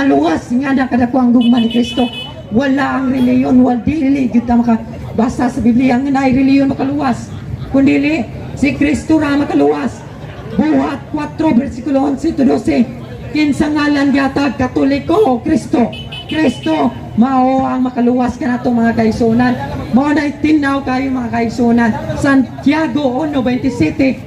maluwas nga na kadako ang dugma ni Kristo. Wala ang reliyon, wala dili gyud ta makabasa sa Biblia nga naay reliyon makaluwas. Kundi si Kristo ra makaluwas. Buhat 4 bersikulo 11 to 12. Kinsa ngalan gihatag Katoliko Kristo. Kristo mao ang makaluwas kanato mga kaigsunan. Mao na tinaw kayo mga kaigsunan. Santiago 1:27.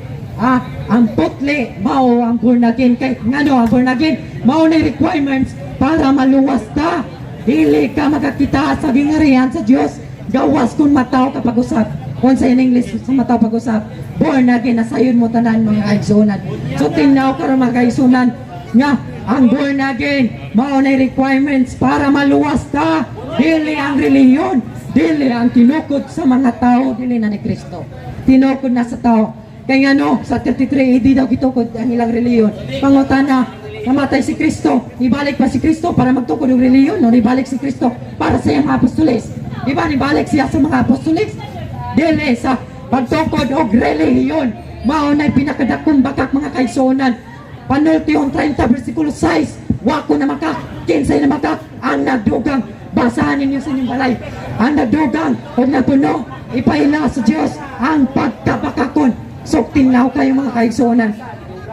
Ang putli mao ang born again. Kay ngano ang born again mao na requirements para maluwas ta. Dili ka makakita sa gingarihan sa Dios gawas kun mataw ka pag-usap. Kung sa in English sa mataw pag-usap, born again nasayon mo tanan mga kaigsunan. So tinaw ka mga kaigsunan nga ang born again mao na requirements para maluwas ta. Dili ang reliyon, dili ang tinukod sa mga tao, dili na ni Kristo. Tinukod na sa tao. Kaya ngano sa 33 AD daw gitukod ang ilang reliyon. Pangutana, namatay si Kristo, ibalik pa si Kristo para magtukod ng reliyon, no? Ibalik si Kristo para sa mga apostoles. Diba, ibalik siya sa mga apostoles? Dili sa pagtukod og reliyon. Mao na pinakadakong bakak mga kaigsunan. Panultihon 30 versikulo 6. Wako na makak, kinsay na makak, ang nagdugang, basahan ninyo sa inyong balay. Ang nagdugang o nagpuno, ipahila sa Diyos ang pagkabakakon. So, tinaw kayo mga kaigsunan.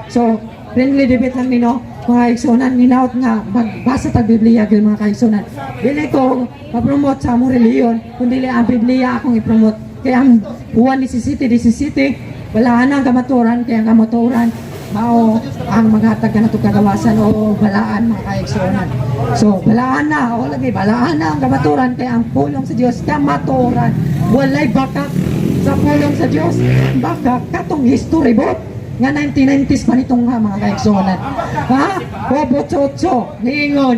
So, friendly debate lang nino, mga kaigsunan, ninaot nga, magbasa tag Biblia yun mga kaigsunan. Dili ko mapromote sa among reliyon, kundi ang Biblia akong ipromote. Kaya ang Juan 17:17, balaan ang kamaturan, kaya ang kamaturan, mao ang maghatag ka na ito kagawasan o balaan mga kaigsunan. So, balaan na, o lagi, balaan na ang kamaturan, kaya ang pulong sa Diyos, kamaturan. Walay bakak sa pulong sa Diyos, bakak, katong history book, nga 1990s pa nitong mga kaigsunan. Ha? Pobot-sotso, niingon,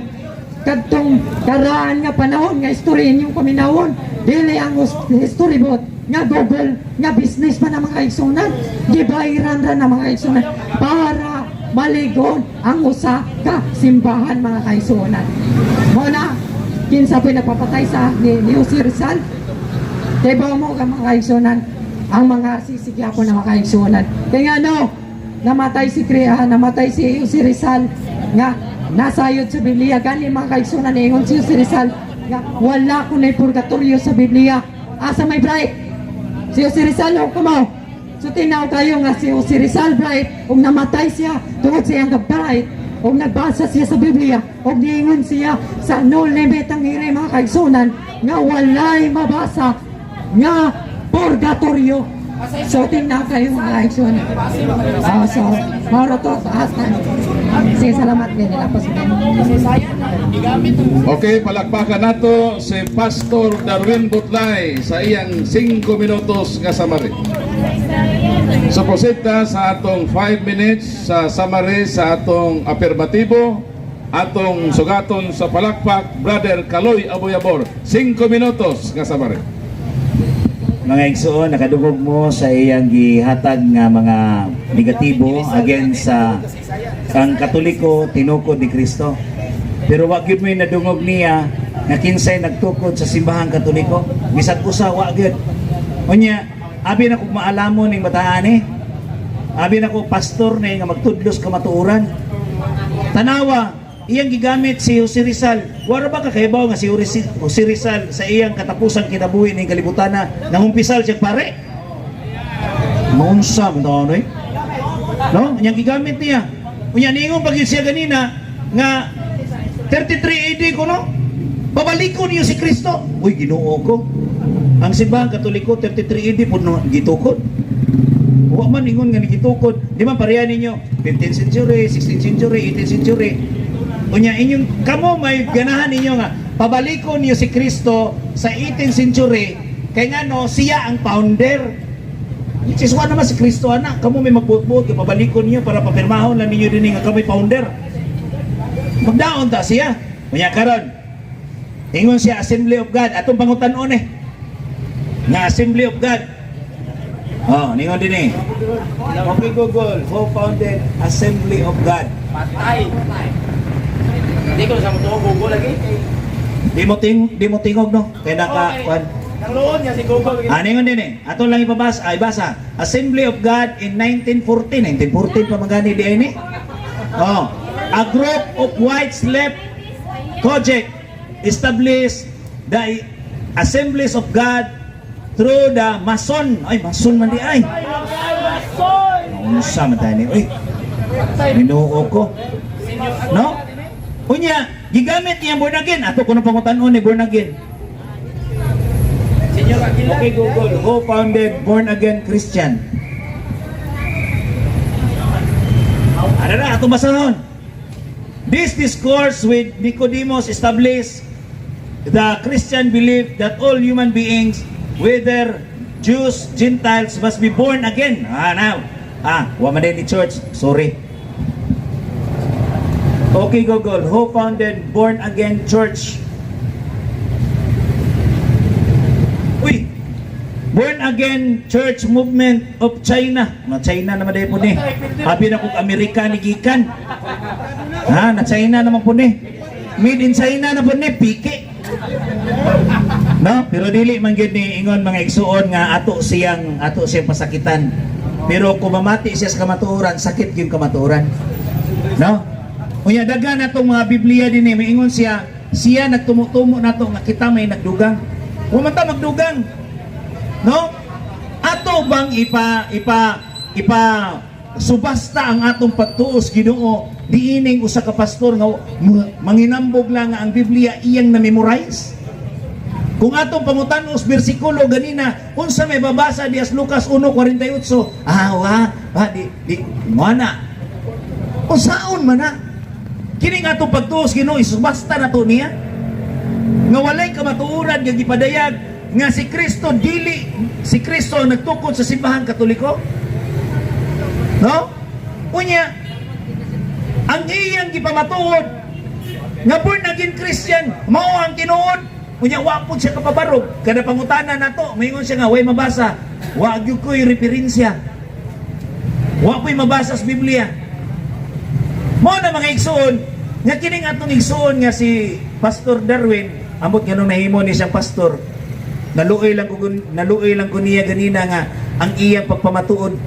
kadtong karaan nga panahon, nga istoryin yung paminawon, dili ang history book, nga Google, nga business pa na mga kaigsunan, gibayiran ra na mga kaigsunan para maligon ang usa ka simbahan mga kaigsunan. Muna, kinsa pa nagpapatay sa ni Jose Rizal, diba mo ka mga kaigsunan, ang mga sisigya po na mga kaigsunan. Kaya ano, namatay si Jose Rizal, nga nasayod sa Biblia, gani mga kaigsunan, ingon si Jose Rizal, nga wala ko na purgatorio sa Biblia, asa may bright. Si Jose Rizal, o kumaw. So tinaw kayo nga si Jose Rizal, bright, kung namatay siya, tungod siya ang bright, o nagbasa siya sa Biblia, o niingon siya sa no limit ang hiri mga kaigsunan, nga walay mabasa, nga purgatorio. So tinaw kayo mga kaigsunan. So, maro to, taas-taas. Sige, salamat din nila po sa Okay, palakpakan nato si Pastor Darwin Butlay sa iyang 5 minutos nga summary. So proceed ta sa atong 5 minutes sa summary sa atong afirmatibo, atong sugaton sa palakpak, Brother Kaloy Aboyabor. 5 minutos nga summary. Mga igsoon, nakadungog mo sa iyang gihatag nga mga negatibo against sa ang Katoliko tinukod ni Kristo. Pero wag gyud mo nadungog niya nga kinsay nagtukod sa simbahang Katoliko. Bisag usa wa gyud. Unya, abi na ko maalamon ning bataani. Abi na ko pastor ni nga magtudlos ka matuoran. Tanawa, iyang gigamit si Jose Rizal. Wala ba kakaibaw nga si Jose Rizal sa iyang katapusang kinabuhi ning kalibutan na nangumpisal siya pare? Maunsa mo taon eh? No? Iyang gigamit niya. Unya ningon pag siya ganina nga 33 AD ko no? Babalikon niyo si Kristo. Uy, Ginoo ko. Ang simbahang Katoliko 33 AD po no, gitukod. Wa man ningon nga gitukod. Di man pareha ninyo 15th century, 16th century, 18th century. Unya inyong kamo may ganahan ninyo nga pabalikon niyo si Kristo sa 18th century kay ngano siya ang founder. Which is naman si Kristo anak, kamo may magbuot-buot pabalikon niyo para papirmahon lang ninyo din nga kamo founder. Magdaon ta siya. Unya karon ingon siya Assembly of God atong pangutan-on nga Assembly of God. Oh, ningon din eh. Okay Google, who founded Assembly of God? Patay. Hindi ko sa mo Google lagi. Di mo tingog no? Kaya naka Nangloon niya si Google. Ningon din eh. Ato lang ibasa. Assembly of God in 1914. 1914 pa magani di ini. Oh, a group of whites left COGEC establish the Assemblies of God through the Mason. Ay, Mason man di ay. Unsa man tayo ni? Uy, minuo ko. No? Unya, gigamit niya born again. Ato ko na pangutan-on ni born again. Okay, Google. Who founded born again Christian? Ano na, ato basahon. This discourse with Nicodemus established the Christian belief that all human beings, whether Jews, Gentiles, must be born again. Now. Wama din ni church. Sorry. Okay, Google. Who founded born again church? Uy! Born again church movement of China. China naman din po ni. Habi na kung Amerika ni Gikan. Na China naman po ni. Made in China na po ni. Piki. No? Pero dili man gyud ni ingon mga igsuon nga ato siyang pasakitan. Pero kung mamati siya sa kamatuoran, sakit yung kamatuoran. No? Unya daghan natong mga Biblia din may ingon siya nagtumutumo nato nga kita may nagdugang. Wa man ta magdugang. No? Ato bang ipa subasta ang atong pagtuos Ginoo diining usa ka pastor nga manginambog lang nga ang Biblia iyang na-memorize? Kung atong pangutan-os bersikulo ganina, unsa may babasa dias Lucas 1:48? Di mana. Unsaon man na? Kining atong pagtuos Ginoo isubasta nato niya. Nga walay kamatuoran nga gipadayag nga si Kristo ang nagtukod sa simbahan Katoliko. No? Unya, ang iyang gipamatuod nga born again Christian, mao ang tinuod. Unya, wapod siya kapabarog. Kada pangutana na to, mayroon siya nga, way mabasa. Wag yung ko'y referensya. Wag ko'y mabasa sa Biblia. Mao na mga igsoon, nga kining atong igsoon nga si Pastor Darwin, ambot nga nung nahimo ni siyang pastor, naluoy lang ko niya ganina nga ang iyang pagpamatuod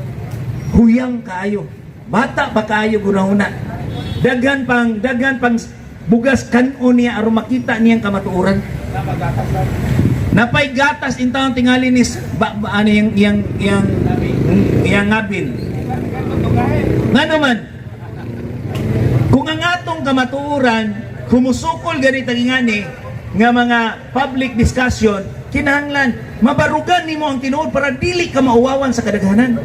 huyang kaayo, bata pa kaayo gunahuna, daghan pang bugas kanon niya aron makita niyang kamatuoran. Napay gatas in taon tingali ni yang ngabil. Nga naman, kung ang atong kamatuoran humusukol ganit ingani nga mga public discussion, kinahanglan mabarugan nimo ang tinuod para dili ka mauwawan sa kadaghanan.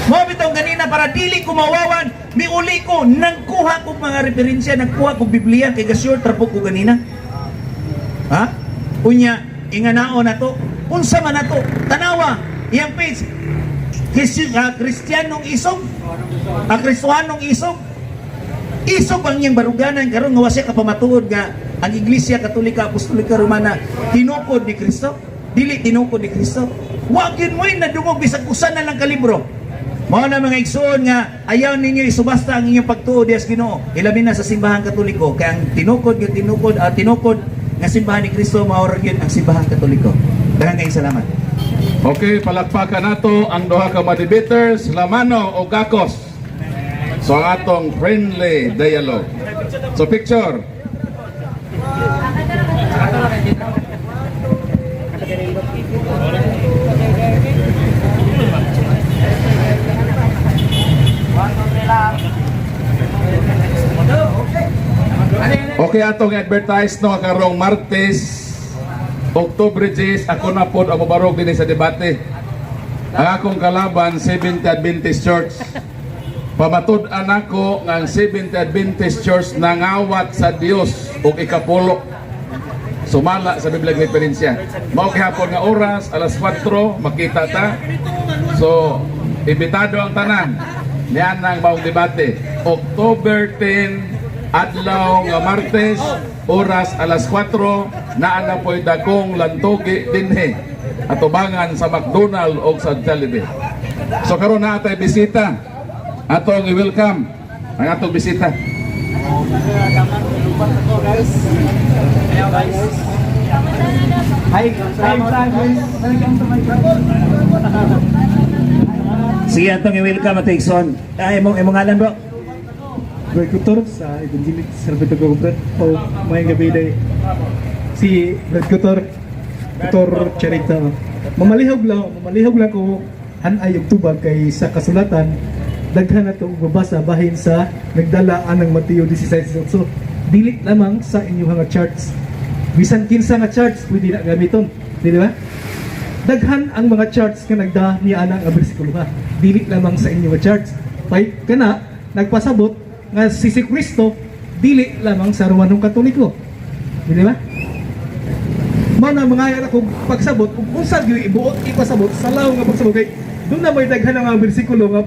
Mo bitaw ganina para dili ko mauwawan, miuli ko nagkuha ko mga referensya, nagkuha ko Biblia kay gasure trapo ko ganina. Ha? Unya inganao na to. Unsa man nato? Tanawa, iyang page. Kristiyanong isog. Kristohanong isog. Isog ang iyang baruganan karon nga wasa ka pamatuod nga ang Iglesia Katolika Apostolika Romana tinukod ni Kristo. Dili tinukod ni Kristo. Wa gyud mo'y nadungog bisag usa na lang ka libro. Mao na mga igsoon nga ayaw ninyo isubasta ang inyong pagtuo dias Ginoo. Ilabi na sa simbahan Katoliko kay ang tinukod nga simbahan ni Kristo mao ra gyud ang simbahan Katoliko. Daghang kayong salamat. Okay, palakpakan nato ang duha ka mga debaters, Lamano o Gakos. So ang atong friendly dialogue. So picture. Okay, atong advertise no karong Martes, Oktubre 10, ako na pod ang mabarog din sa debate. Ang akong kalaban, Seventh Adventist Church. Pamatud-an ako nga ang Seventh Adventist Church nangawat sa Dios ug ikapulo. Sumala sa Biblia referensya. Mao gihapon nga oras, alas 4, makita ta. So, imbitado ang tanan. Niyan ang maong debate. October 10, adlaw nga Martes, oras alas 4, naa na po'y dagong lantogi dinhe atubangan sa McDonald o sa Jollibee. So karon na atay bisita, atong i-welcome ang atong bisita. Sige atong i-welcome at Ikson. Imong ngalan bro? Brad Couture sa Evangelic Salvador Gobret o may gabi day si Brad Couture Charita. Mamalihog lang ko hanay og tubag kay sa kasulatan daghan na itong babasa bahin sa nagdala ng Mateo 16:18. So dili lamang sa inyong mga charts, bisan kinsa nga charts pwede na gamiton, di ba? Daghan ang mga charts nga nagda niya ana nga bersikulo ha. Dili lamang sa inyong mga charts. Pay kana nagpasabot nga si Kristo dili lamang sa Romanong Katoliko. Di ba? Mao na mga akong pagsabot kung unsa gyud ibuot ipasabot sa law nga pagsabot kay doon na may daghan nga bersikulo nga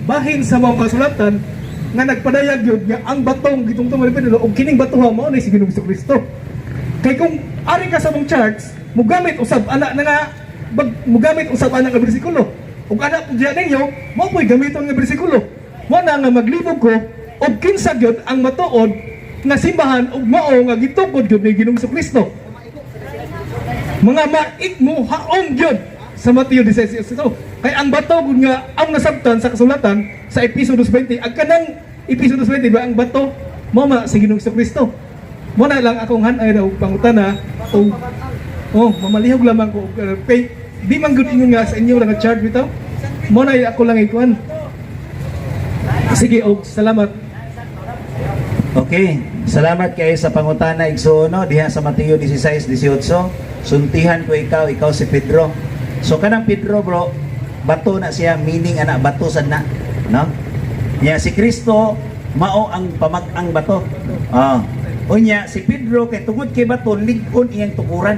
bahin sa mga kasulatan nga nagpadayag yun nga ang batong gitong tumalit o kining batuha mo na si Ginoong Kristo. Kay kung ari ka sa mong charts mugamit usab ana na nga mugamit usab ana nga bersikulo ug ana pud diyan ninyo mo po'y gamiton nga bersikulo mo na nga maglibog ko og kinsa gyud ang matuod nga simbahan ug mao nga gitukod gyud ni Ginoong Kristo. Mga maigmo haom gyud sa Mateo 16:18. Kay ang bato gud nga ang nasabtan sa kasulatan sa episode 20 ang kanang episode 20 ba ang bato mo ma si Ginoong Kristo. Mo na lang akong hanay daw pangutana o mamalihog lamang ko kay di man gud ingon nga sa inyo lang chart bitaw. Mo na ako lang ikuan. Sige og salamat. Okay, salamat kayo sa pangutana igsuono diha sa Mateo 16:18. Suntihan ko ikaw si Pedro. So kanang Pedro bro, bato na siya, meaning anak bato sad na, no? Nya si Kristo mao ang pamag-ang bato. Unya si Pedro kay tungod kay bato lig-on iyang tukuran.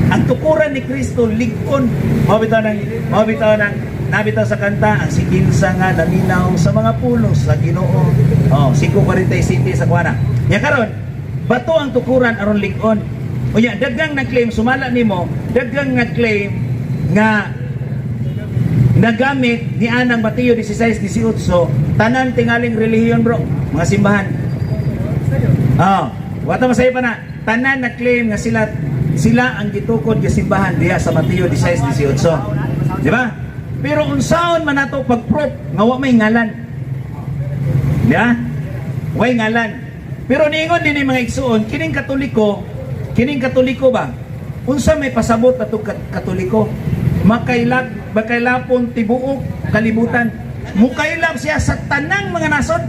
Ang tukuran ni Kristo lig-on. Mabitaw nang nabitaw sa kanta ang sikinsa nga naminaw sa mga pulos sa Ginoo. 5:47 sa kuana. Nya karon bato ang tukuran aron lig-on. Unya daghang nag-claim sumala nimo, daghang nag-claim nga nagamit ni anang Mateo 16:18 tanan tingaling relihiyon bro, mga simbahan. Wata masaya pa na tanan nag-claim nga sila ang gitukod nga simbahan diha sa Mateo 16:18. Di ba? Pero unsaon man nato pag-proof nga wa may ngalan? Di ba? Way ngalan. Pero niingon din ni mga igsuon, kining Katoliko ba? Unsa may pasabot ato Katoliko? Makailapon tibuok kalibutan. Mukailap siya sa tanang mga nasod.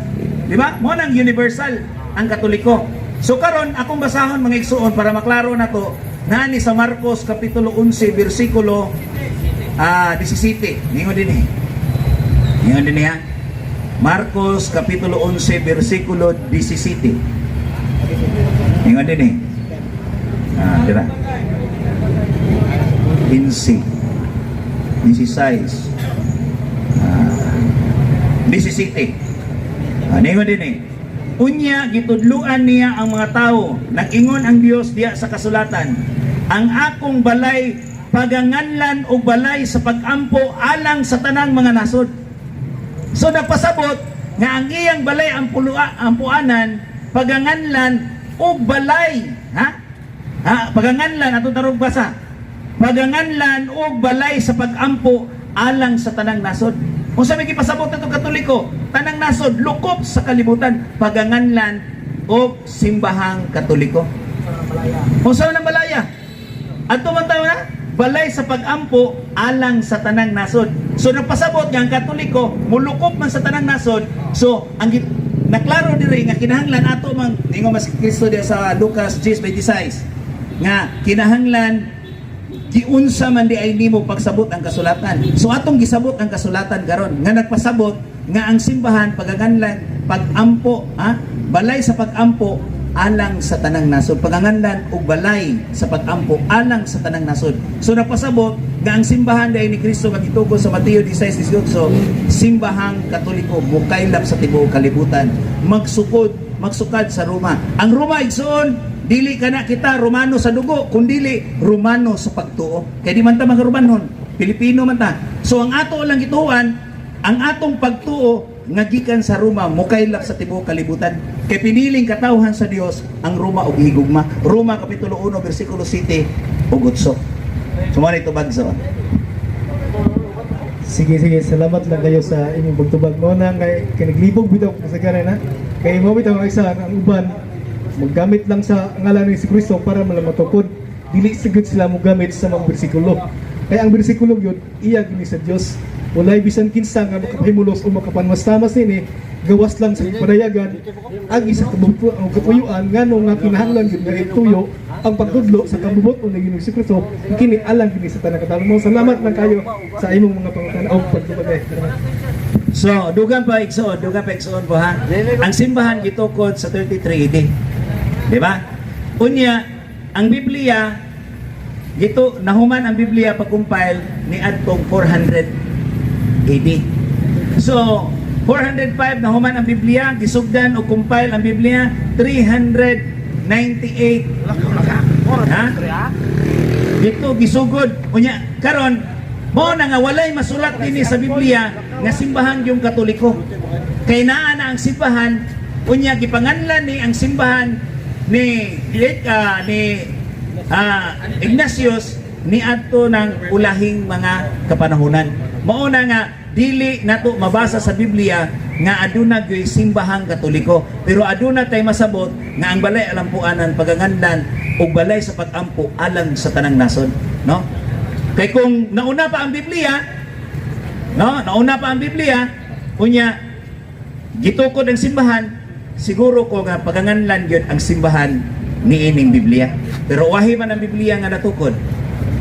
Di ba? Mo nang universal ang Katoliko. So karon akong basahon mga igsuon para maklaro na to nani sa Marcos kapitulo 11 bersikulo 17. Ningon din ha. Marcos kapitulo 11 bersikulo 17. Ningon din Tira. 15, 16, 17. Ningon din Unya, gitudluan niya ang mga tao. Nag-ingon ang Dios diya sa kasulatan. Ang akong balay, paganganlan o balay sa pag-ampo alang sa tanang mga nasod. So nagpasabot nga ang iyang balay ang ampuanan, paganganlan o balay. Paganganlan atong tarong basa. Paganganlan o balay sa pag-ampo alang sa tanang nasod. Kung sabi gipasabot natong Katoliko, tanang nasod lukop sa kalibutan, paganganlan o simbahang Katoliko. Kung saan ang balaya? Ato man tayo na balay sa pag-ampo alang sa tanang nasod. So nagpasabot nga ang Katoliko mulukop man sa tanang nasod. So ang naklaro diri nga kinahanglan ato mang ningon mas Kristo diya sa Lucas 10:26 nga kinahanglan giunsa man di ay nimo pagsabot ang kasulatan. So atong gisabot ang kasulatan karon nga nagpasabot nga ang simbahan paganganlan pag-ampo balay sa pag-ampo alang sa tanang nasod. Paganganlan og balay sa pag-ampo alang sa tanang nasod. So nagpasabot nga ang simbahan di ay ni Kristo nga gitugon sa Mateo 16:18 simbahang Katoliko mukaylap sa tibuok kalibutan magsukad sa Roma. Ang Roma igsoon dili kana kita Romano sa dugo, kundili Romano sa pagtuo. Kaya di man ta mga Romanon, Pilipino man ta. So ang ato lang gituan, ang atong pagtuo nga gikan sa Roma, mukaylap sa tibuok kalibutan. Kay piniling katawhan sa Dios ang Roma ug higugma. Roma kapitulo 1 bersikulo 7 ug 8. Sumali to bagso. Sige, salamat lang kayo sa inyong pagtubag mo na kay naglibog bitaw ko sa ganay na. Kay mo bitaw ang isa ang uban maggamit lang sa ngalan ni Kristo para malamatupod. Dili sigud sila mo gamit sa mga bersikulo. Kaya ang bersikulo yun, iya gini sa Dios. Walay bisan kinsa nga makapahimulos o makapanmastamas nini, gawas lang sa padayagan ang isa kabubuto ang kapuyuan ngano nga kinahanglan gyud nga ituyo ang pagtudlo sa kabubuton ni Ginoong Kristo kini alang gini sa tanang katalmo. Salamat lang kayo sa imong mga pangutana o pagtubag. So, dugang pa igsoon po ha. Ang simbahan gitukod sa 33 AD. Di ba? Unya, ang Biblia, gito, nahuman ang Biblia pag-compile ni adtong 400 AD. So, 405 nahuman ang Biblia, gisugdan o compile ang Biblia, 398. Ha? Dito, gisugod. Unya, karon, mo na nga walay masulat din sa Biblia nga simbahan yung Katoliko. Kay naa na ang simbahan, unya gipanganlan ni ang simbahan ni Ignatius ni adto ng ulahing mga kapanahunan. Mauna nga dili nato mabasa sa Biblia nga aduna gyoy simbahang Katoliko, pero aduna tay masabot nga ang balay alampuanan pagangandan ug balay sa pag-ampo alang sa tanang nason, no? Kay kung nauna pa ang Biblia, no? Nauna pa ang Biblia, unya gitukod ang simbahan, siguro ko nga paganganlan gyud ang simbahan ni ining Biblia. Pero wahi man ang Biblia nga natukod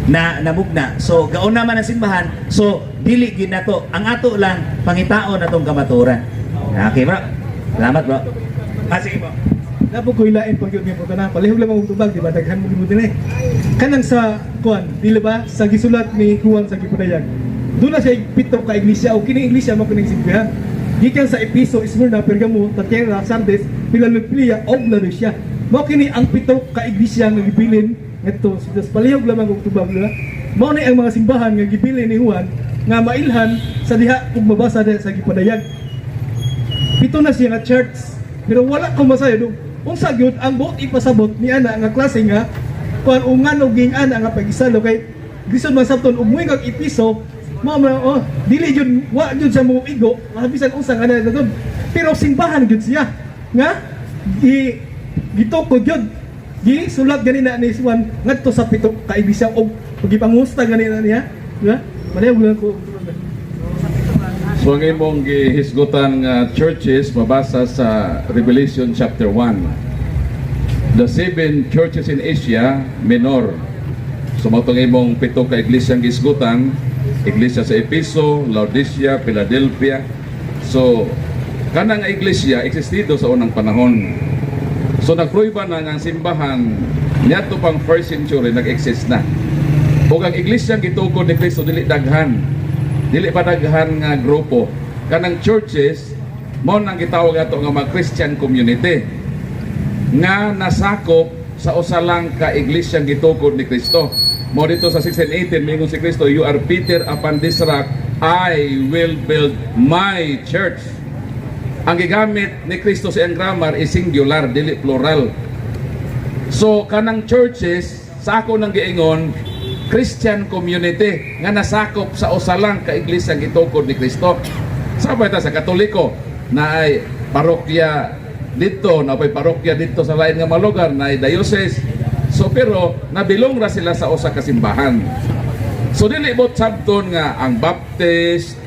na namugna. So gauna man ang simbahan, so dili gyud nato. Ang ato lang pangitaon natong kamaturan. Okay, bro. Salamat, bro. Sige po. Napo ko ilain pag yun nga na palihog lang ang tubag, di ba? Daghan mo din eh. Kanang sa kuan, dili ba sa gisulat ni Juan sa Gipudayag. Doon na siya pito ka iglesia o kini iglesia mo kining simbahan. Gikan sa Episo, Smyrna, Pergamo, Tatiana, Sardes, Philadelphia, og Laodicea. Mao kini ang pito ka iglesia nga gibilin ngadto sa palihog lamang og tubag nila. Mao ni ang mga simbahan nga gibilin ni Juan nga mailhan sa diha kung mabasa diha sa Gipudayag. Pito na siya nga church, pero wala ko masayo do. Unsa gyud ang buot ipasabot ni ana nga klase nga kuan ungan og ging ana nga pag-isalo kay gisod man sabton ug muing kag Episo mao dili jud wa jud sa mo igo bisan unsa nga na gud pero simbahan gyud siya nga gitukod gyud sulat ganina ni Juan ngadto sa pito ka iglesia og pagipangusta ganina niya nga malihog lang ko. So ang imong gihisgutan nga churches mabasa sa Revelation chapter 1. The 7 churches in Asia Minor. So matong imong pito ka iglesyang gihisgutan, iglesia sa Episo, Laodicea, Philadelphia. So kanang iglesia existido sa unang panahon. So nagprueba na nga ang simbahan niadto pang 1st century nag-exist na. Ug ang iglesyang gitukod ni Kristo dili daghan. Dili pa daghan nga grupo. Kanang churches mao nang gitawag ato nga mga Christian community nga nasakop sa usa lang ka iglesyang gitukod ni Kristo. Mao dito sa 16:18 mingon si Kristo, "You are Peter, upon this rock I will build my church." Ang gigamit ni Kristo sa iyang grammar is singular, dili plural. So kanang churches sa ako nang giingon Christian community nga nasakop sa usa lang ka iglesia gitukod ni Kristo. Sa ta sa Katoliko na ay parokya dito, na ay parokya dito sa lain nga mga lugar, na ay diocese. So pero nabilong ra sila sa usa ka simbahan. So dili bot sabton nga ang Baptist,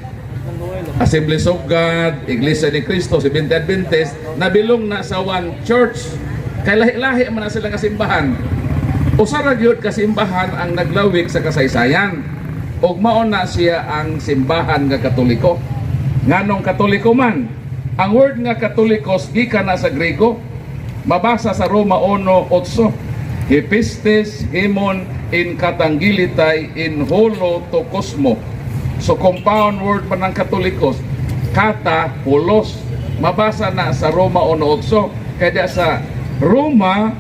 Assemblies of God, Iglesia ni Cristo, Seventh Adventist nabilong na sa one church. Kay lahi-lahi man na sila nga simbahan. Usa ra gyud ka simbahan ang naglawig sa kasaysayan. Ug mao na siya ang simbahan nga Katoliko. Nganong Katoliko man, ang word nga Katolikos gikan na sa Grego, mabasa sa Roma 1:8. Epistes hemon in katangilitai in holo to cosmo. So compound word pa ng Katolikos, kata, holos. Mabasa na sa Roma 1:8. Kaya sa Roma,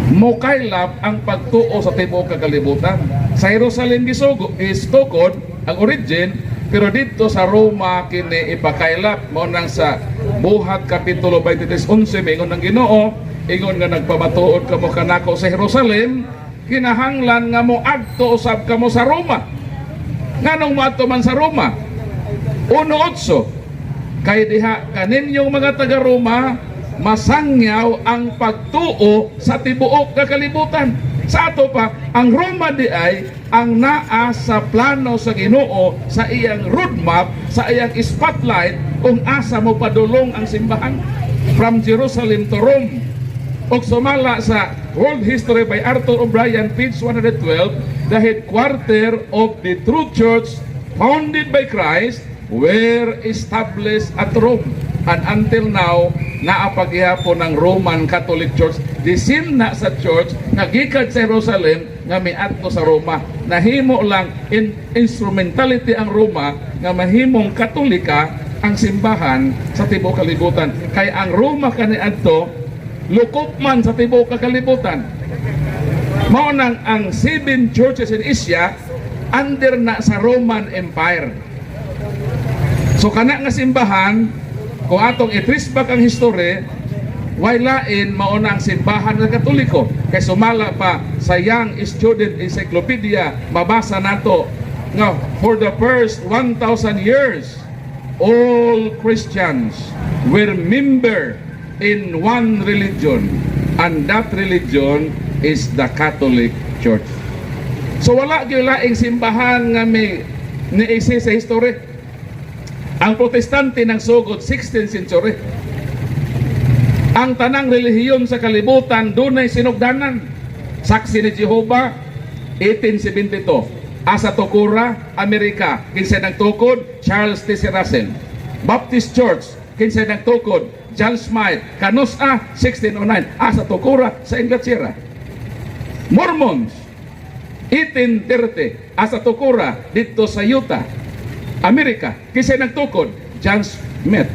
mokaylap ang pagtuo sa tibuok kagalibutan. Sa Jerusalem gistukod ang origin, pero dito sa Roma kini ipakaylap. Mao nang sa Buhat kapitulo 23:11 mingon ng Ginoo, ingon nga nagpamatuod kamo kanako sa Jerusalem, kinahanglan nga mo adto usab kamo sa Roma. Nganong maadto man sa Roma? 1:8. Kay diha kaninyong mga taga Roma masangyaw ang pagtuo sa tibuok nga kalibutan. Sa ato pa, ang Roma di ay ang naa sa plano sa Ginoo, sa iyang roadmap, sa iyang spotlight kung asa mo padulong ang simbahan from Jerusalem to Rome. Og sumala sa World History by Arthur O'Brien, page 112, the headquarter of the true church founded by Christ were established at Rome. And until now, naapagihapon ng Roman Catholic Church, disin na sa church, nagikad sa Jerusalem, nga miadto sa Roma. Nahimo lang in instrumentality ang Roma, nga mahimong Katolika ang simbahan sa tibuok kalibutan. Kay ang Roma kaniadto, lukop man sa tibuok kalibutan. Mao nang ang 7 churches in Asia, under na sa Roman Empire. So kana nga simbahan, kung atong i-trace back ang history, wailain mauna ang simbahan ng Katoliko. Kay sumala pa sa Young Student Encyclopedia, mabasa nato nga for the first 1,000 years, all Christians were member in one religion, and that religion is the Catholic Church. So wala gyud laing simbahan nga may niisi sa history. Ang Protestante ng sugod 16th century. Ang tanang relihiyon sa kalibutan dunay sinugdanan. Saksi ni Jehovah 1872. Asa Tokura, Amerika, kinsay nagtukod Charles T. C. Russell. Baptist Church, kinsay nagtukod John Smythe. Kanusa 1609. Asa Tokura sa Inglaterra. Mormons 1830. Asa Tokura dito sa Utah, Amerika, kisay nagtukod John Smith.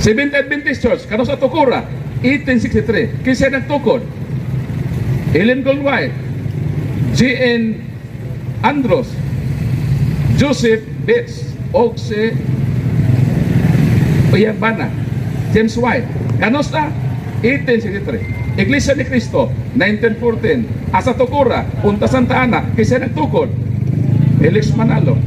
Seventh Adventist Church, kano sa Tokura 1863, kisay nagtukod Ellen Goldwhite, G.N. Andros, Joseph Bates, og si Uyabana, James White. Kano sa 1863. Iglesia ni Cristo 1914. Asa Tokura, Punta Santa Ana, kisay nagtukod Felix Manalo.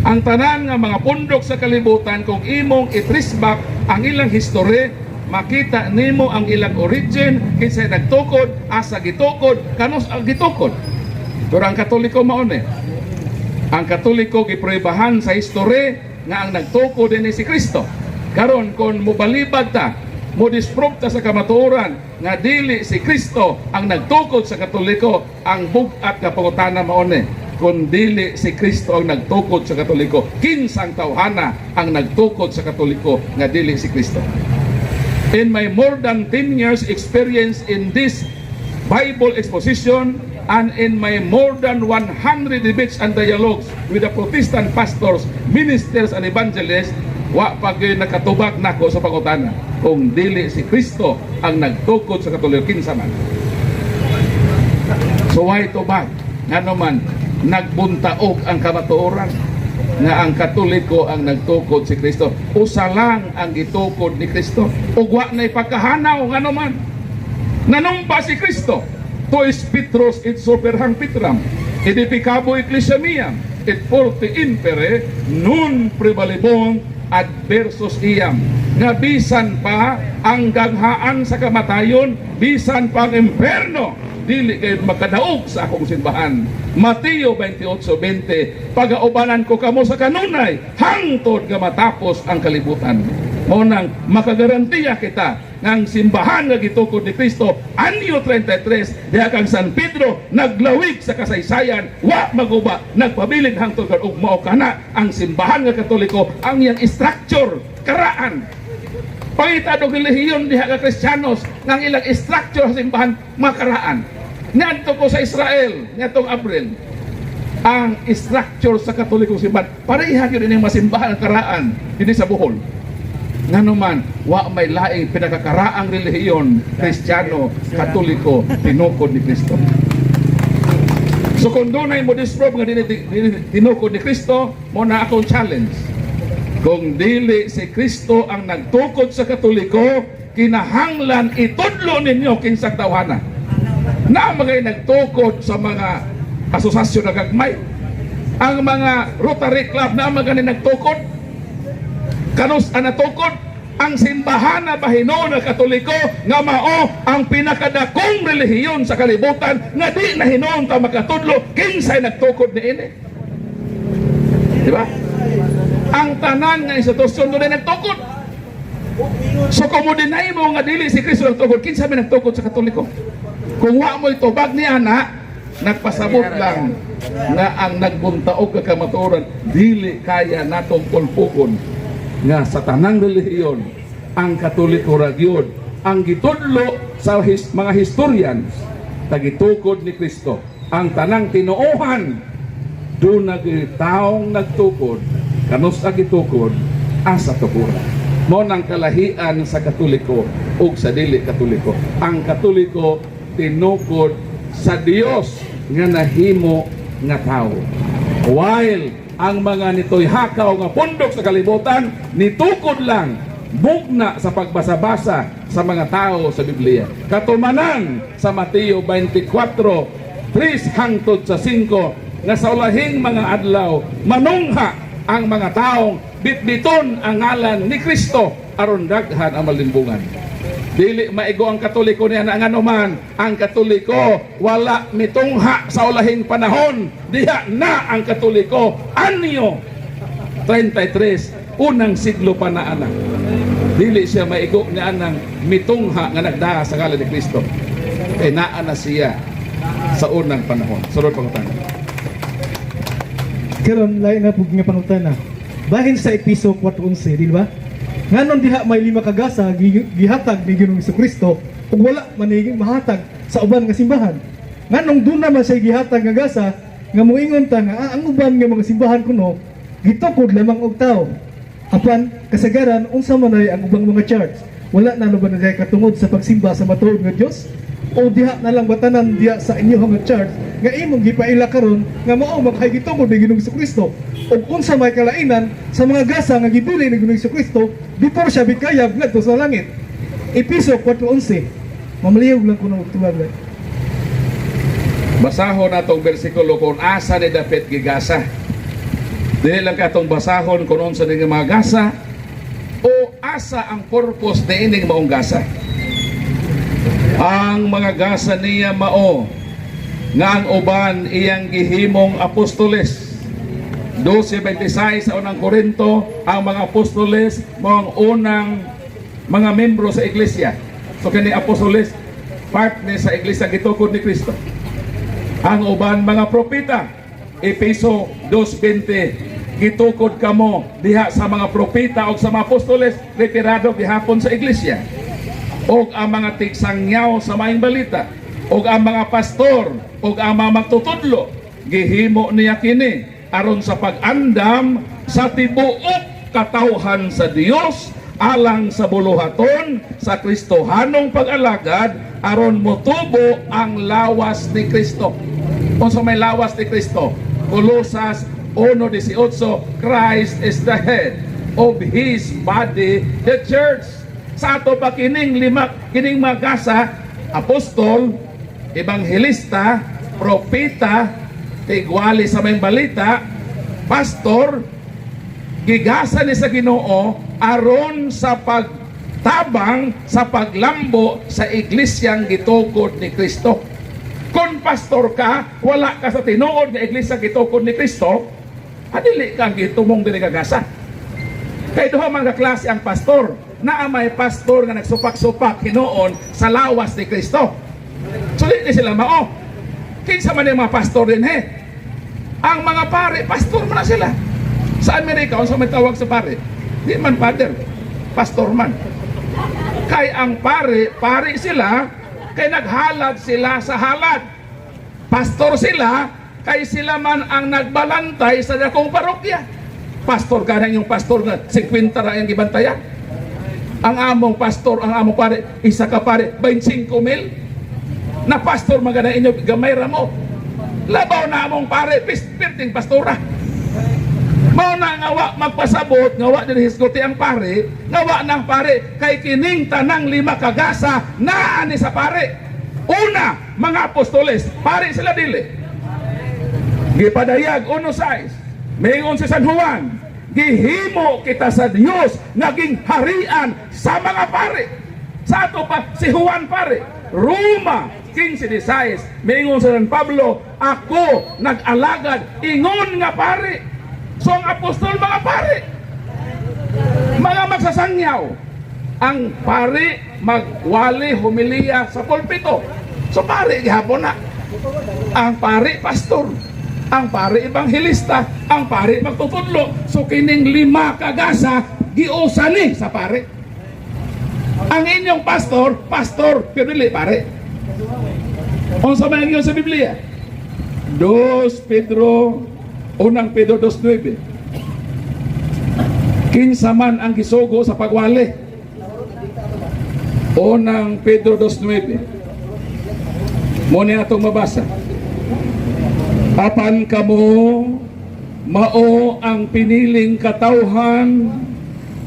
Ang tanan nga mga pundok sa kalibutan, kung imong i-trace back ang ilang history, makita nimo ang ilang origin, kinsay nagtukod, asa gitukod, kanos ang gitukod. Pero ang Katoliko maone. Ang Katoliko gipruebahan sa history nga ang nagtukod din si Kristo. Karon kung mobalibad ta, mo disprove ta sa kamatuoran nga dili si Kristo ang nagtukod sa Katoliko, ang bugat nga pangutana maone. Kung dili si Kristo ang nagtukod sa Katoliko, kinsang tawhana ang nagtukod sa Katoliko nga dili si Kristo. In my more than 10 years experience in this Bible exposition and in my more than 100 debates and dialogues with the Protestant pastors, ministers and evangelists, wa pag nakatubag nako sa pangutana kung dili si Kristo ang nagtukod sa Katoliko, kinsa man. So why tubag? Ngano man nagbuntaog ang kamatuoran nga ang Katoliko ang nagtukod si Kristo. Usa lang ang gitukod ni Kristo. Ug wa nay pagkahanaw ngano man. Nanumpa si Kristo. To is Petros et superhang Petram. Edificabo ecclesia mia et forte impere nun prevalebong adversus iam. Nga bisan pa ang gaghaan sa kamatayon, bisan pa ang imperno, dili kayo makadaog sa akong simbahan. Mateo 28:20, pagaubanan ko kamo sa kanunay, hangtod nga matapos ang kalibutan. Monang makagarantiya kita ng simbahan nga gitukod ni Kristo. Anyo 33, diha kang San Pedro naglawig sa kasaysayan, wa maguba, nagpabilin hangtod kan ug mao kana ang simbahan nga Katoliko, ang iyang structure, karaan. Pangita do relihiyon diha ka Kristiyanos ng ilang structure sa simbahan makaraan. Ngadto ko sa Israel ngadtong April, ang structure sa Katoliko simbahan pareha gyud ining masimbahan karaan dinhi sa Bohol. Ngano man wa may laing pinakakaraang relihiyon Kristiyano, Katoliko, tinukod ni Kristo. So kung dunay mo disprove nga tinukod ni Kristo, mo na akong challenge. Kung dili si Kristo ang nagtukod sa Katoliko, kinahanglan itudlo ninyo kinsang tawhana. Na mga nagtukod sa mga asosasyon na gagmay. Ang mga Rotary Club na maganin nagtukod, kanus natukod, ang simbahan na bahino na Katoliko nga mao ang pinakadakong relihiyon sa kalibutan nga di na hinon ta makatudlo kinsay nagtukod ni ini. Di ba? Ang tanan nga institusyon doon ay nagtukod. So kung mo dinay mo nga dili si Kristo nagtukod, kinsay may nagtukod sa Katoliko? Kung wa mo itubag ni ana, nagpasabot lang nga ang nagbuntaog kakamaturan dili kaya natong pulpukon nga sa tanang relihiyon ang Katoliko ra gyud ang gitudlo sa mga historians tagitukod ni Kristo. Ang tanang tinuohan do nagtaong nagtukod kanus gitukod asa tukuran. Mo nang kalahian sa Katoliko ug sa dili Katoliko. Ang Katoliko tinukod sa Dios nga nahimo nga tao, while ang mga nito'y hakaw nga pundok sa kalibutan nitukod lang bugna sa pagbasa-basa sa mga tao sa Biblia. Katumanan sa Mateo 24:3 hangtod sa 5 nga sa ulahing mga adlaw manungha ang mga taong bitbiton ang ngalan ni Kristo aron daghan ang malimbungan. Dili maigo ang Katoliko niya na nganuman. Ang Katoliko wala mitungha sa ulahing panahon. Diha na ang Katoliko anyo 33 unang siglo pa na anak. Dili siya maigo ni anang mitungha nga nagdaha sa ngalan ni Kristo. Kay naa na siya sa unang panahon. Sunod pangutana. Karon lain nga pug nga pangutana. Bahin sa Episo 4:11, di ba? Nganon diha may 5 kagasa gihatag ni Ginoong Kristo ug wala man higing mahatag sa uban nga simbahan. Nganong dun naman siya gihatag nga gasa nga moingon ta nga ang uban nga mga simbahan kuno gitukod lamang og tao. Apan kasagaran unsa man ay ang ubang mga church, wala na ba na katungod sa pagsimba sa matuod nga Dios? O diha na lang batanan diha sa inyong nga church nga imong gipaila karon nga mao makahigitungod ni Ginoong Kristo ug unsa may kalainan sa mga gasa nga gibili ni Ginoong Kristo before siya bikayab ngadto sa langit. Episo 4:11. Mamaliog lang kuno og tuwag. Basahon natong bersikulo kung asa ni dapat gigasa. Dili lang katong basahon kung unsa ni mga gasa o asa ang purpose ni ining maong gasa. Ang mga gasa niya mao nga ang uban iyang gihimong apostoles. 12:26 sa unang Korinto, ang mga apostoles mao ang unang mga membro sa iglesia. So kani apostoles part ni sa iglesia gitukod ni Kristo. Ang uban mga propeta, Efeso 2:20, gitukod kamo diha sa mga propeta o sa mga apostoles retirado gihapon sa iglesia. O ang mga tigsangyaw sa maayong balita, o ang mga pastor, o ang mga magtutudlo, gihimo niya kini aron sa pag-andam sa tibuok katawhan sa Dios alang sa buluhaton sa Kristohanong pag-alagad aron motubo ang lawas ni Kristo. Kung sa may lawas ni Kristo, Colosas 1:18, Christ is the head of His body, the church. Sa ato pa kining mga gasa, apostol, ebanghelista, propeta, tigwali sa may balita, pastor, gigasa ni sa Ginoo aron sa pagtabang sa paglambo sa iglesyang gitukod ni Kristo. Kung pastor ka, wala ka sa tinuod nga iglesia gitukod ni Kristo, adili kang gitumong dili gagasa. Kay duha man ka klase ang pastor, naa may pastor nga nagsupak-supak hinuon sa lawas ni Kristo. So di sila mao. Kinsa man yung mga pastor din ang mga pare, pastor man na sila. Sa Amerika, unsa may tawag sa pare? Di man father, pastor man. Kay ang pare sila, kay naghalad sila sa halad. Pastor sila, kay sila man ang nagbalantay sa dakong parokya. Pastor ka yung pastor na 50 ra ang gibantayan. Ang among pastor, ang among pare, isa ka pare, 25,000. Na pastor magana inyo, gamay ra mo. Labaw na among pare, pirting pastora. Mao na ngawa magpasabot, ngawa din hisguti ang pare, ngawa ng pare, kay kining tanang 5 kagasa, naa ni sa pare. Una, mga apostoles, pare sila dili. Gipadayag 1:6. Mayon si San Juan, gihimo kita sa Dios naging harian sa mga pare. Sa ato pa si Juan pare. Roma 15:16. Mayon si San Pablo, ako nag-alagad ingon nga pare. So ang apostol mga pare, mga magsasangyaw. Ang pare magwali humiliya sa pulpito. So pare gihapon na. Ang pare pastor, ang pare ebanghelista, ang pare magtutudlo. So kining 5 kagasa giusani sa pare. Ang inyong pastor pero dili pare. Unsa man ang sa Biblia? 2 Pedro 2:9. Kinsa man ang gisugo sa pagwali. 1 Pedro 2:9. Muna atong mabasa. Apan kamo mao ang piniling katawhan,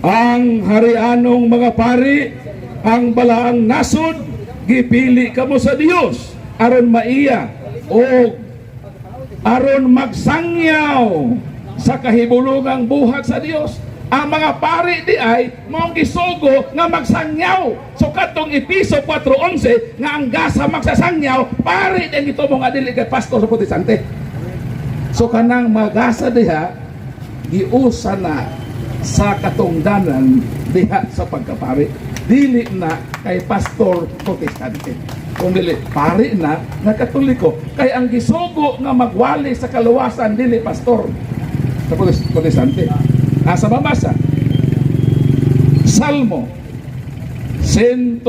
ang harianong mga pari, ang balaang nasod, gipili kamo sa Dios aron maiya o aron magsangyaw sa kahibulungang buhat sa Dios. Ang mga pari di ay mong gisugo nga magsangyaw. So katong Episo 4:11 nga ang gasa magsasangyaw, pari din ito mga dili kay pastor sa protestante. So kanang magasa diha giusa na sa katungdanan diha sa pagkapari. Dili na kay pastor protestante. Kung dili pari na nga katoliko, kay ang gisugo nga magwali sa kaluwasan dili pastor sa protestante. Nasa babasa Salmo 100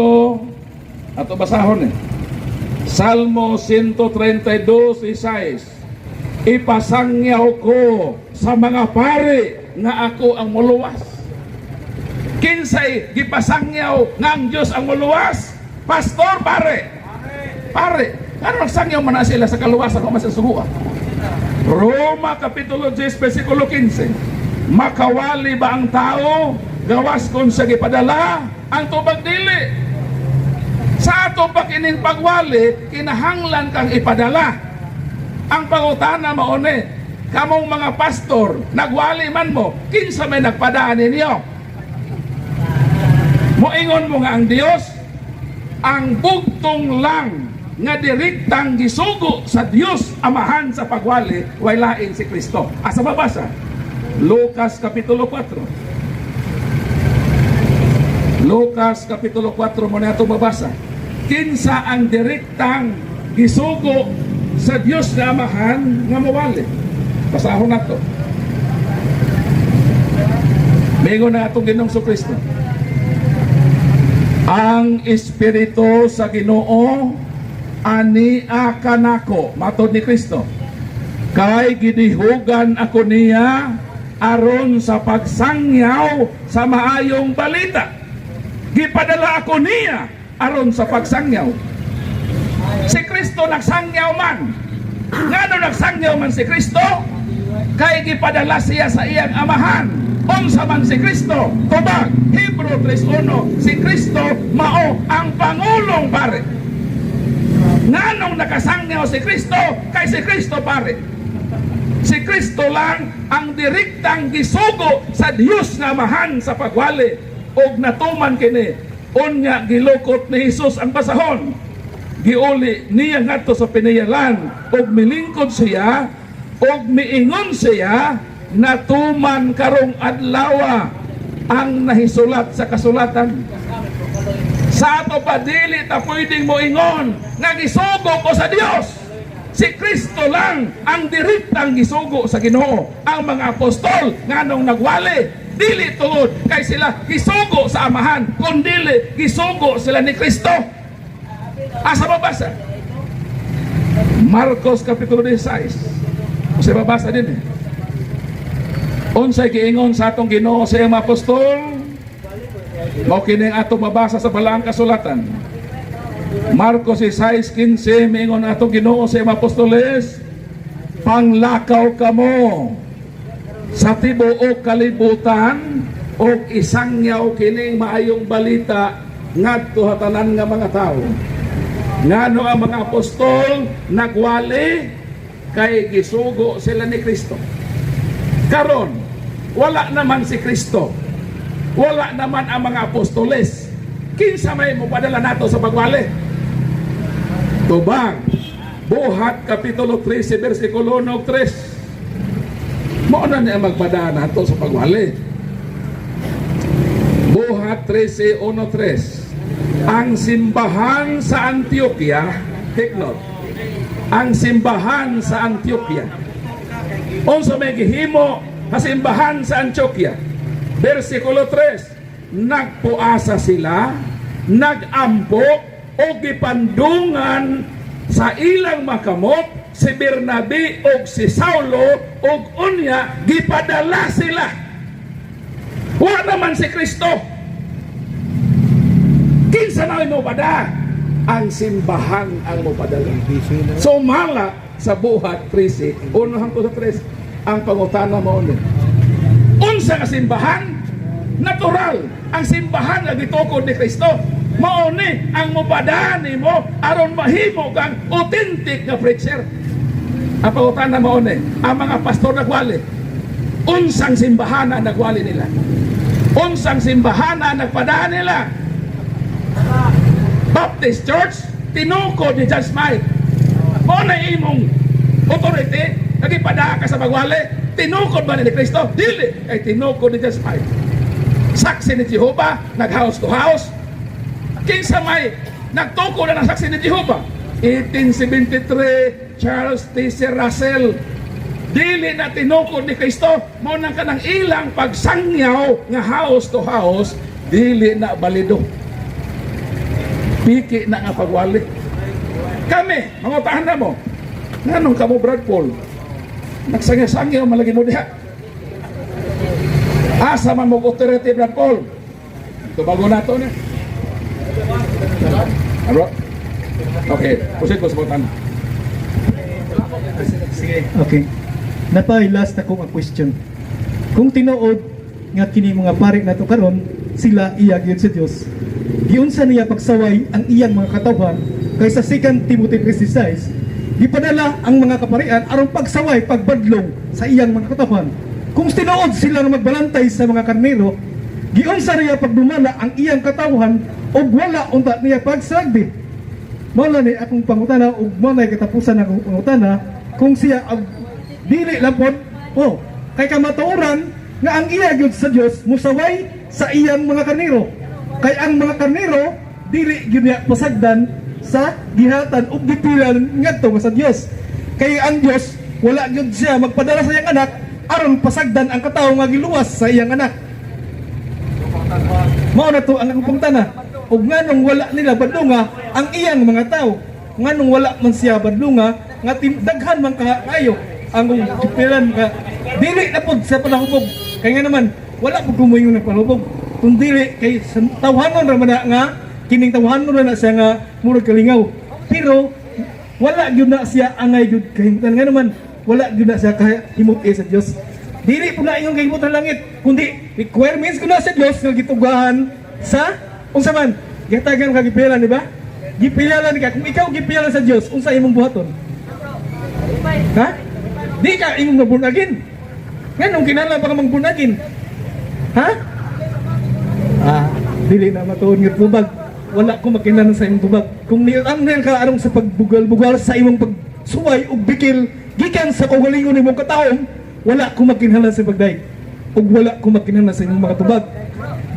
ato basahon Salmo 132:6. Ipasangyaw ko sa mga pare nga ako ang muluwas. Kinsay gipasangyaw nga ang Dios ang muluwas? Pastor pare. Pare, ano nagsangyaw man na sila sa kaluwasan o masasuguan? Roma Kapitulo 10 versikulo 15. Makawali ba ang tao gawas kung sa gipadala ang tubag dili? Sa ato pa kining pagwali kinahanglan kang ipadala. Ang pangutana maone, kamong mga pastor nagwali man mo, kinsa may nagpadaan ninyo? Moingon mo nga ang Dios ang bugtong lang nga direktang gisugo sa Dios Amahan sa pagwali way lain si Kristo. Asa babasa? Lucas Kapitulo 4. Lucas Kapitulo 4 mo na ito babasa. Kinsa ang direktang gisugo sa Dios na Amahan nga mawali. Basahon na ito. Mingon na itong Ginoong Kristo. Ang Espiritu sa Ginoo ania kanako, matod ni Kristo. Kay gidihugan ako niya aron sa pagsangyaw sa maayong balita. Gipadala ako niya aron sa pagsangyaw. Si Kristo nagsangyaw man. Ngano nagsangyaw man si Kristo? Kay gipadala siya sa iyang amahan. Unsa man si Kristo? Tubag Hebrew 3:1. Si Kristo mao ang pangulong pare. Nganong nakasangyaw si Kristo? Kay si Kristo pare. Si Kristo lang ang direktang gisugo sa Dios nga Amahan sa pagwali og natuman kini. Unya gilukot ni Jesus ang basahon. Giuli niya ngadto sa pinayalan og milingkod siya og miingon siya natuman karong adlaw ang nahisulat sa kasulatan. Sa ato pa dili ta pwedeng moingon nga gisugo ko sa Dios. Si Kristo lang ang direktang gisugo sa Ginoo. Ang mga apostol nganong nagwali, dili tungod kay sila gisugo sa Amahan, kundi gisugo sila ni Kristo. Asa babasa? Marcos Kapitulo 16. Kasi babasa din Unsay giingon sa atong Ginoo sa iyang mga apostol? Mao kining atong mabasa sa balaang kasulatan. Marcos 6:15 mingon atong Ginoo sa mga apostoles, panglakaw kamo sa tibuok kalibutan o isangyaw kining maayong balita ngadto sa tanan nga mga tao. Ngano ang mga apostol nagwali kay gisugo sila ni Kristo. Karon, wala naman si Kristo. Wala naman ang mga apostoles. Kinsa may mupadala nato sa pagwali? Tubang, Buhat Kapitulo 13, versikulo 3. Mao na niya magpadala nato sa pagwali. Buhat 13:1-3. Ang simbahan sa Antioquia, take note, ang simbahan sa Antioquia. Unsa may gihimo sa simbahan sa Antioquia? Versikulo 3. Nagpuasa sila, nagampo o gipandungan sa ilang makamot si Bernabe o si Saulo o unya gipadala sila. Wa naman si Kristo. Kinsa na mo pada? Ang simbahan ang mo padala. So mala sa Buhat 13, 1-3, ang pangutana mo ni. Unsa nga simbahan? Natural. Ang simbahan nga gitukod ni Kristo. Mao ni ang mopadaan nimo aron mahimo kang authentic nga preacher. Ang pangutana mo ni, ang mga pastor nagwali. Unsang simbahan ang nagwali nila? Unsang simbahan ang nagpadaan nila? Baptist Church, tinukod ni Judge Mike. Mo na imong authority, nagipada ka sa pagwali, tinukod ba ni Kristo? Dili, ay tinukod ni Judge Mike. Saksi ni Jehovah, nag-house to house. Kinsa may nagtukod na ng saksi ni Jehovah? 1873, Charles T.C. Russell. Dili na tinukod ni Kristo, mo nang kanang ilang pagsangyaw nga house to house, dili na balido. Piki na nga pagwali. Kami, mga tahan mo, nganong kamo Brad Paul, nagsangya-sangya malagi mo diha. Asa man mo authority Brad Paul? Ito bago na ito na. Ano? Okay, pusit ko sa mga tahan. Sige. Okay. Napay last ako ang question. Kung tinuod nga kini mga pari nato karon, sila iya gyud sa Dios. Giunsa niya pagsaway ang iyang mga katawhan kaysa 2 Timothy 3:6. Gipadala ang mga kaparian aron pagsaway pagbadlong sa iyang mga katawhan. Kung tinuod sila nga magbalantay sa mga karnero, giunsa niya pagdumala ang iyang katawhan ug wala unta niya pagsagdi. Mao ni akong pangutana ug mao nay katapusan akong pangutana kung siya dili lang po, kay kamatuoran nga ang iya gyud sa Dios musaway sa iyang mga karnero. Kay ang mga karnero dili gyud niya pasagdan sa gihatan ug gipilan ngadto sa Dios. Kay ang Dios wala gyud siya magpadala sa iyang anak aron pasagdan ang katawo nga giluwas sa iyang anak. Mao na to ang akong pangutana. Ug nganong wala nila badlunga ang iyang mga tawo? Nganong wala man siya badlunga nga daghan man kaayo ang gipilan ka dili na pud sa panahubog. Kay nga naman wala pud kumoy ng panahubog. Kung dili kay tawhanon ra man nga kining tawhanon ra na siya nga murag kalingaw. Pero wala gyud na siya angay gyud kahimutan nga naman wala gyud na siya kahimuti sa Dios. Dili pud na iyong kahimutan langit kundi requirements ko na sa Dios nga gitugahan sa unsa man gitagan ka gipilan di ba? Gipilan ka kung ikaw gipilan sa Dios unsa imong buhaton? Ha? Di ka imong mabunagin. Nganong kinahanglan pa ka magbunagin? Ha? Dili na matuon nga tubag. Wala ko makinan sa imong tubag. Kung niamnel ka arong sa pagbugal-bugal sa imong pagsuway ug bikil gikan sa kaugalingon nimong kataom, wala ko makinahanglan sa pagday. Ug wala ko makinahanglan sa imong mga tubag.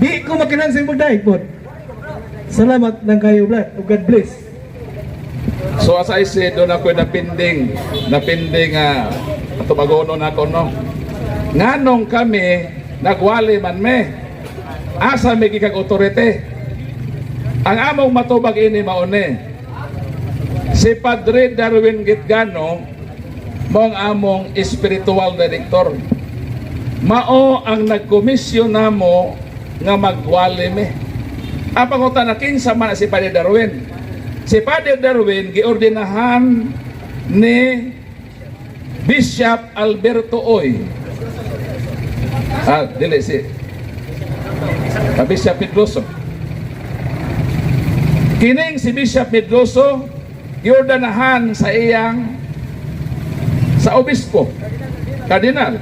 Di ko makinahanglan sa imong pagday pod. Salamat lang kayo, Brad. God bless. So as I said, doon ako napinding tumagono na ako, no? Nganong kami, nagwali man me, asa may kikag otorite. Ang among matubag ini maune, si Padre Darwin Gitgano, mong among spiritual director. Mao ang nagkomisyon namo nga magwali me. Ang pangutana kinsa man si Padre Darwin. Si Padre Darwin giordinahan ni Bishop Alberto Oy. Dili si Bishop Pedroso. Kining si Bishop Pedroso giordinahan sa iyang sa obispo, kardinal.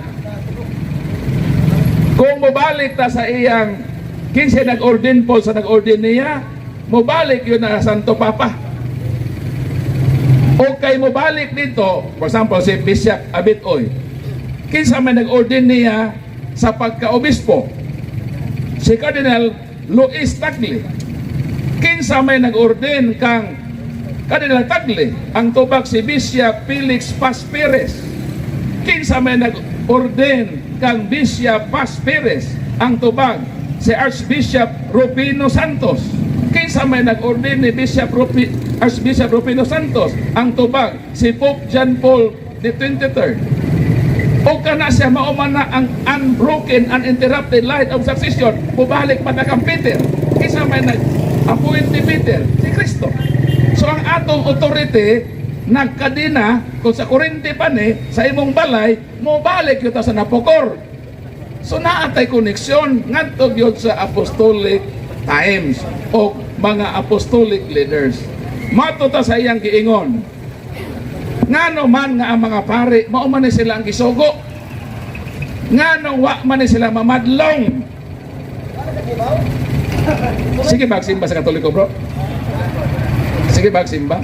Kung mobalik ta sa iyang kinsa nag-ordin po sa nag-ordin niya, mobalik yun na Santo Papa. O kay mobalik dito, for example, si Bishop Abitoy, kinsa may nag-ordin niya sa pagka-obispo, si Cardinal Luis Tagle. Kinsa may nag-ordin kang Cardinal Tagle, ang tubag si Bishop Felix Paz Perez. Kinsa may nag-ordin kang Bishop Paz Perez, ang tubag si Archbishop Rufino Santos. Kinsa may nag-ordin ni Archbishop Rufino Santos, ang tubag si Pope John Paul the 23rd. O kana siya maumana ang unbroken, uninterrupted light of succession, bubalik pa na kang Peter. Kinsa may nag-appoint ni Peter? Si Kristo. So ang atong authority nagkadina kung sa Korinte pa ni sa imong balay, mo balik yun sa napokor. So naatay koneksyon ngadto gyud sa apostolic times o mga apostolic leaders. Mato ta sa iyang giingon. Ngano man nga ang mga pari mao man ni sila ang gisugo. Ngano wa man ni sila mamadlong. Sige magsimba sa Katoliko, bro. Sige magsimba.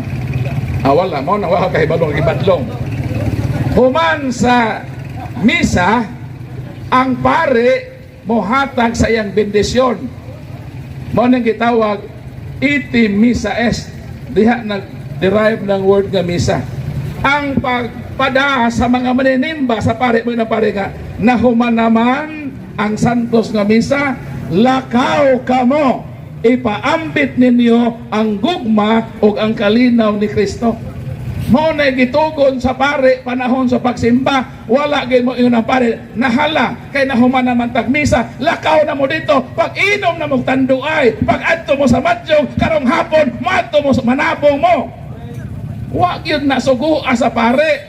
Wala mo na wala kay balong gibadlong. Human sa misa ang pare mohatag sa iyang bendisyon. Mao nang gitawag iti misa est. Diha nag-derive ng word nga misa. Ang pagpada sa mga maninimba sa pare mo na pare nga nahuman naman ang santos nga misa, lakaw kamo, ipaambit ninyo ang gugma o ang kalinaw ni Kristo. Mao na gitugon sa pare panahon sa pagsimba, wala gay mo yun ang pare nahala kay nahuman naman tag misa, lakaw na mo dito, pag inom na mo tanduay, pag adto mo sa madyong karong hapon madto mo sa manabong mo. Wa gyud na sugua sa pare,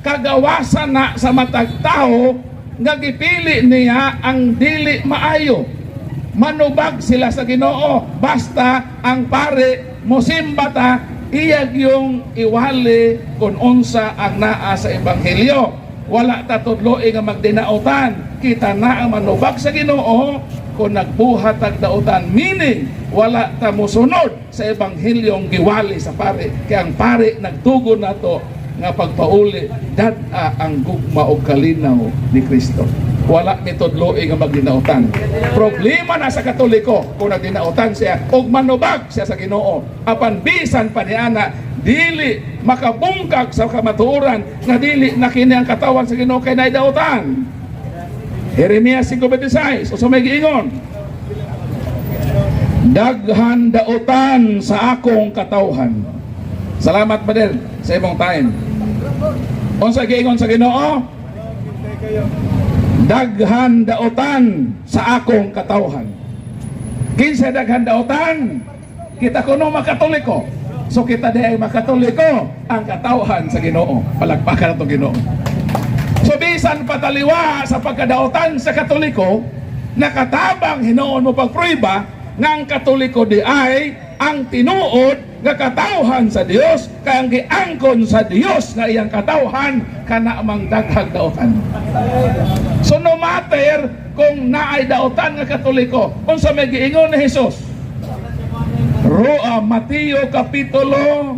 kagawasan na sa matag tao nga gipili niya ang dili maayo. Manubag sila sa Ginoo basta ang pare mosimba ta, iyag yung iwali kung unsa ang naa sa ebanghelyo. Wala ta tudloi nga magdinautan, kita na ang manubag sa Ginoo kung nagbuhat ang dautan, meaning wala ta mosunod sa ebanghelyong giwali sa pare. Kaya ang pare nagtugon nato nga pagpauli dad-a ang gugma o kalinaw ni Kristo. Wala mitudloi nga magdinautan. Problema na sa Katoliko kung nagdinautan siya og manubag siya sa Ginoo, apan bisan pa niana dili makabungkag sa kamatuoran nga dili na kini ang katawan sa Ginoo kay naidautan. Jeremias 5:26 o sa may giingon, daghan dautan sa akong katawhan. Salamat Brother sa imong time. Unsa giingon sa Ginoo? Daghan dautan sa akong katawhan. Kinsa daghan dautan? Kita kuno makatoliko. So kita di ay makatoliko ang katawhan sa Ginoo. Palagpakan nato Ginoo. So bisan pataliwa sa pagkadautan sa Katoliko, nakatabang hinoon mo pagpruiba nga ang Katoliko di ay ang tinuod nga katawhan sa Dios, kay ang giangkon sa Dios nga iyang katawhan kana mang daghang dautan. So no matter kung naay dautan nga Katoliko, unsa may giingon ni Hesus? Mateo kapitulo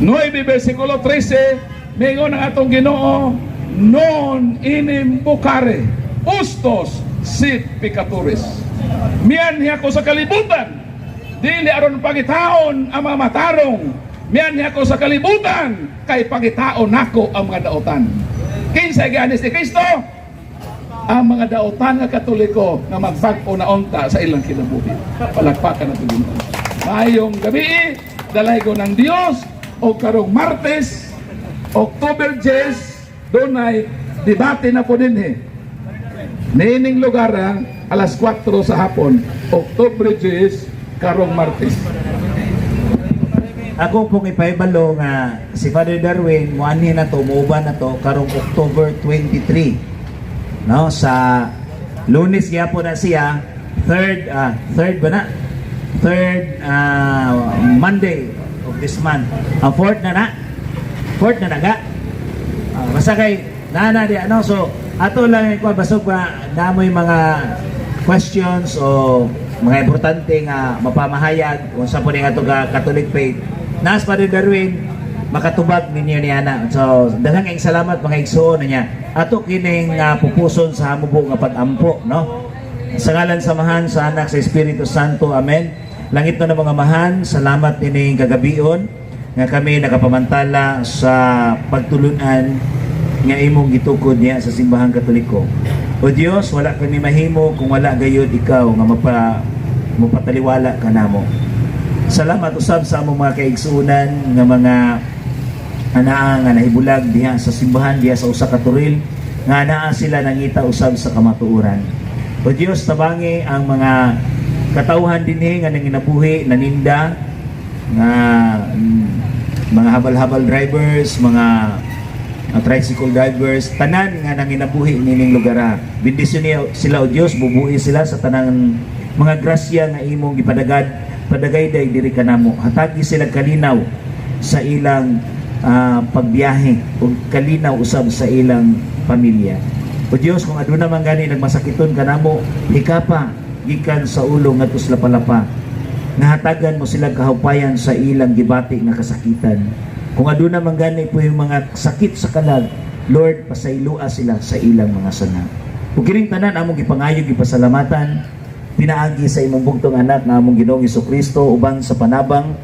9 versikulo 13, mingon ang atong Ginoo, non inim bucare ustos sit pecatoris. Mianhi ako sa kalibutan, dili aron pangitaon ang mga matarong. Mianhi ako sa kalibutan, kay pangitaon nako ang mga dautan. Kinsa gianis ni Kristo? Ang mga dautan nga Katoliko nga magbag-o na unta sa ilang kinabuhi. Palagpakan nato Ginoo. Maayong gabi, dalaygo ng Dios, o karong Martes October 10, doon ay debate na po din Nining lugar alas 4 sa hapon, October 10, karong Martes. Ako pong ipaibalo nga si Father Darwin muani na to, muuban na to karong October 23. No, sa Lunes gyapon na siya, third Monday of this month. Fourth na ga. basta kay nana di ano, so ato lang ko basog pa namoy mga questions o mga importante nga mapamahayag kung sa po nga to ka Catholic faith. Nas pa rin Darwin, makatubag ninyo ni ana. So daghang ing salamat mga igsoon niya. Ato kining pupuson sa hamubo nga pag-ampo, no? Sa ngalan samahan sa Anak sa Espiritu Santo. Amen. Langit na mga amahan, salamat nining kagabion nga kami nakapamantala sa pagtulunan nga imong gitukod niya sa simbahang Katoliko. O Dios, wala kami mahimo kung wala gayud ikaw nga mapataliwala ka namo. Salamat usab sa among mga kaigsuunan nga mga anaa nga nahibulag diha sa simbahan diha sa usa ka turil nga anaa sila nangita usab sa kamatuoran. O Dios, tabangi ang mga katauhan dinhi nga nanginabuhi naninda nga mga habal-habal drivers, mga tricycle drivers, tanan nga nanginabuhi nining lugar. Bendisyon niya sila o Dios, bubuhi sila sa tanang mga grasya nga imong padagay day diri kanamo. Hatagi sila kalinaw sa ilang pagbiyahe o kalinaw usab sa ilang pamilya. O Dios, kung aduna man gani nagmasakiton kanamo, hikapa gikan sa ulo ngadto sa palapa. Nahatagan mo sila kahupayan sa ilang gibati nga kasakitan. Kung aduna man gani po yung mga sakit sa kalag, Lord, pasailua sila sa ilang mga sana. Ug kining tanan among gipangayog gipasalamatan pinaagi sa imong bugtong anak nga among Ginoong Hesukristo uban sa panabang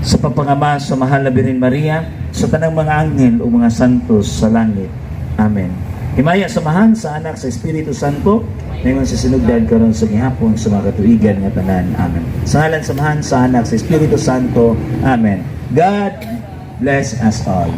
sa papangama sa mahal na Birhen Maria, sa tanang mga anghel o mga santos sa langit. Amen. Himaya samahan sa Anak sa Espiritu Santo ngayon sa sinugdan karon sa gihapon sa mga katuigan nga tanan. Amen. Sa ngalan samahan sa Anak sa Espiritu Santo. Amen. God bless us all.